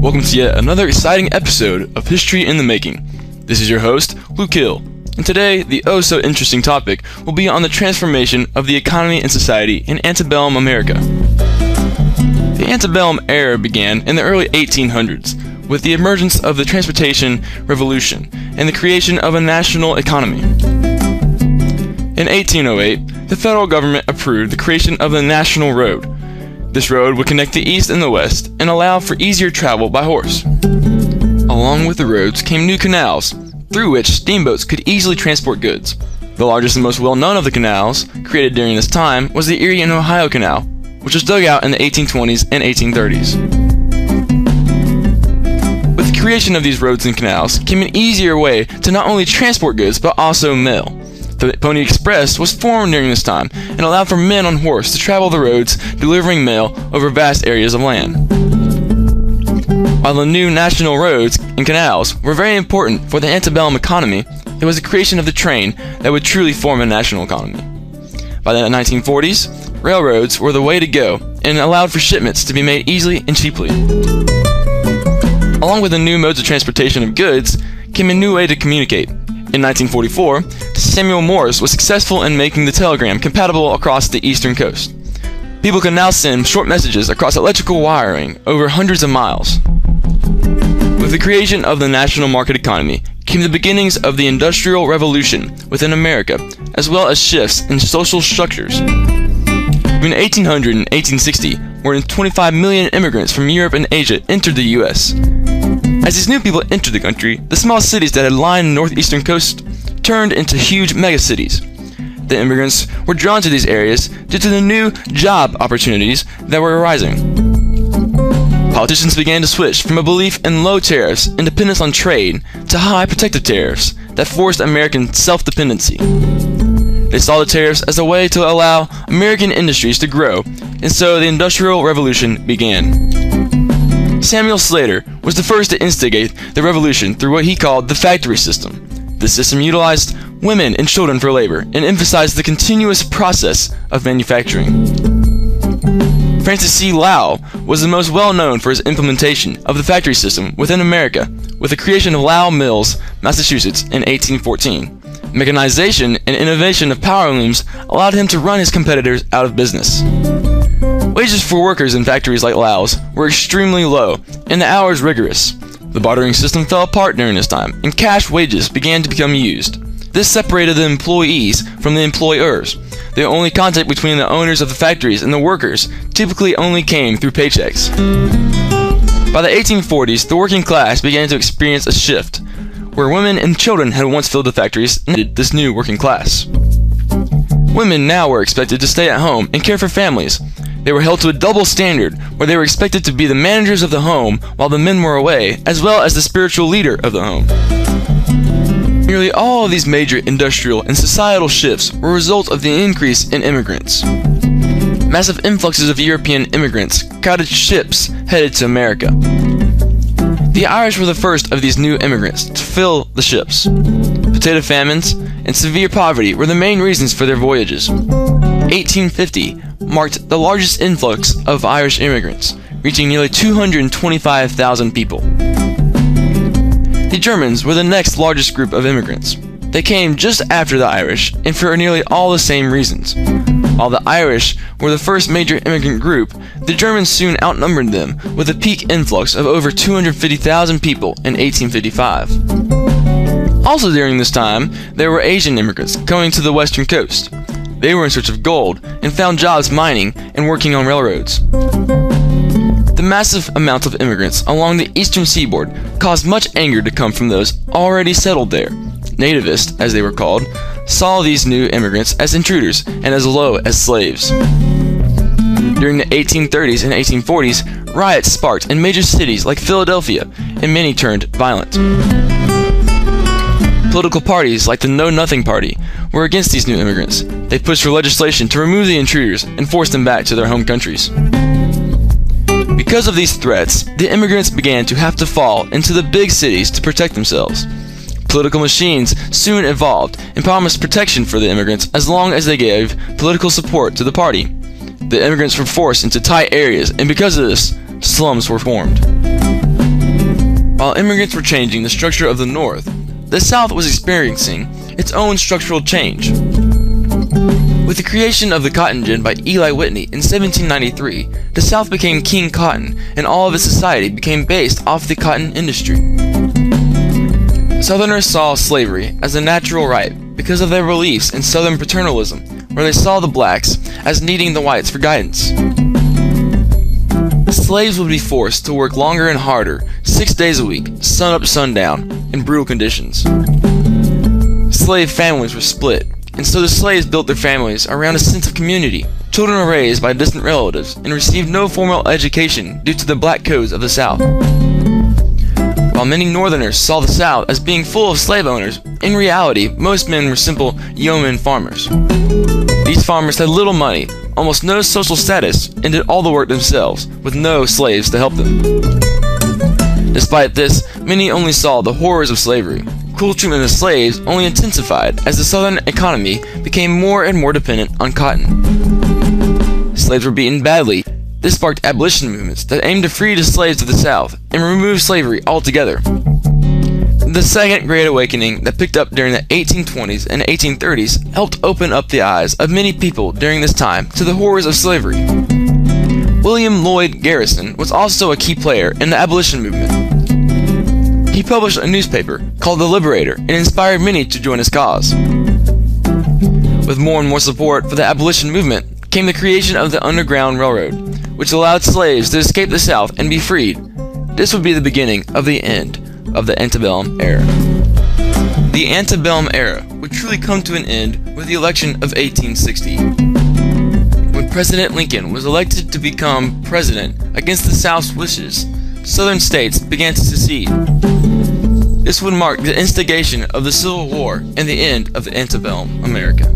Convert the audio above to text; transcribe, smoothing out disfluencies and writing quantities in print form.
Welcome to yet another exciting episode of History in the Making. This is your host, Luke Hill, and today the oh-so-interesting topic will be on the transformation of the economy and society in antebellum America. The antebellum era began in the early 1800s with the emergence of the transportation revolution and the creation of a national economy. In 1808, the federal government approved the creation of the National Road. This road would connect the East and the West and allow for easier travel by horse. Along with the roads came new canals, through which steamboats could easily transport goods. The largest and most well-known of the canals created during this time was the Erie and Ohio Canal, which was dug out in the 1820s and 1830s. With the creation of these roads and canals came an easier way to not only transport goods but also mail. The Pony Express was formed during this time and allowed for men on horse to travel the roads delivering mail over vast areas of land. While the new national roads and canals were very important for the antebellum economy, it was the creation of the train that would truly form a national economy. By the 1940s, railroads were the way to go and allowed for shipments to be made easily and cheaply. Along with the new modes of transportation of goods came a new way to communicate. In 1944, Samuel Morse was successful in making the telegram compatible across the eastern coast. People could now send short messages across electrical wiring over hundreds of miles. With the creation of the national market economy came the beginnings of the Industrial Revolution within America, as well as shifts in social structures. Between 1800 and 1860, more than 25 million immigrants from Europe and Asia entered the U.S. As these new people entered the country, the small cities that had lined the northeastern coast turned into huge megacities. The immigrants were drawn to these areas due to the new job opportunities that were arising. Politicians began to switch from a belief in low tariffs and dependence on trade to high protective tariffs that forced American self-dependency. They saw the tariffs as a way to allow American industries to grow, and so the Industrial Revolution began. Samuel Slater was the first to instigate the revolution through what he called the factory system. The system utilized women and children for labor and emphasized the continuous process of manufacturing. Francis C. Lowell was the most well-known for his implementation of the factory system within America with the creation of Lowell Mills, Massachusetts in 1814. Mechanization and innovation of power looms allowed him to run his competitors out of business. Wages for workers in factories like Lowell's were extremely low and the hours rigorous. The bartering system fell apart during this time and cash wages began to become used. This separated the employees from the employers. The only contact between the owners of the factories and the workers typically only came through paychecks. By the 1840s, the working class began to experience a shift, where women and children had once filled the factories and needed this new working class. Women now were expected to stay at home and care for families. They were held to a double standard, where they were expected to be the managers of the home while the men were away, as well as the spiritual leader of the home. Nearly all of these major industrial and societal shifts were a result of the increase in immigrants. Massive influxes of European immigrants crowded ships headed to America. The Irish were the first of these new immigrants to fill the ships. Potato famines and severe poverty were the main reasons for their voyages. 1850 marked the largest influx of Irish immigrants, reaching nearly 225,000 people. The Germans were the next largest group of immigrants. They came just after the Irish, and for nearly all the same reasons. While the Irish were the first major immigrant group, the Germans soon outnumbered them with a peak influx of over 250,000 people in 1855. Also during this time, there were Asian immigrants coming to the western coast. They were in search of gold and found jobs mining and working on railroads. The massive amount of immigrants along the eastern seaboard caused much anger to come from those already settled there. Nativists, as they were called, saw these new immigrants as intruders and as low as slaves. During the 1830s and 1840s, riots sparked in major cities like Philadelphia, and many turned violent. Political parties like the Know Nothing Party were against these new immigrants. They pushed for legislation to remove the intruders and force them back to their home countries. Because of these threats, the immigrants began to have to fall into the big cities to protect themselves. Political machines soon evolved and promised protection for the immigrants as long as they gave political support to the party. The immigrants were forced into tight areas, and because of this, slums were formed. While immigrants were changing the structure of the North, the South was experiencing its own structural change. With the creation of the cotton gin by Eli Whitney in 1793, the South became King Cotton, and all of its society became based off the cotton industry. Southerners saw slavery as a natural right because of their beliefs in Southern paternalism, where they saw the blacks as needing the whites for guidance. Slaves would be forced to work longer and harder, 6 days a week, sun up, sundown, in brutal conditions. Slave families were split, and so the slaves built their families around a sense of community. Children were raised by distant relatives and received no formal education due to the black codes of the South. While many Northerners saw the South as being full of slave owners, in reality, most men were simple yeoman farmers. These farmers had little money, almost no social status, and did all the work themselves, with no slaves to help them. Despite this, many only saw the horrors of slavery. Cruel treatment of slaves only intensified as the Southern economy became more and more dependent on cotton. Slaves were beaten badly. This sparked abolition movements that aimed to free the slaves of the South and remove slavery altogether. The Second Great Awakening that picked up during the 1820s and 1830s helped open up the eyes of many people during this time to the horrors of slavery. William Lloyd Garrison was also a key player in the abolition movement. He published a newspaper called The Liberator and inspired many to join his cause. With more and more support for the abolition movement came the creation of the Underground Railroad, which allowed slaves to escape the South and be freed. This would be the beginning of the end of the Antebellum era. The Antebellum era would truly come to an end with the election of 1860. When President Lincoln was elected to become president against the South's wishes, Southern states began to secede. This would mark the instigation of the Civil War and the end of the Antebellum America.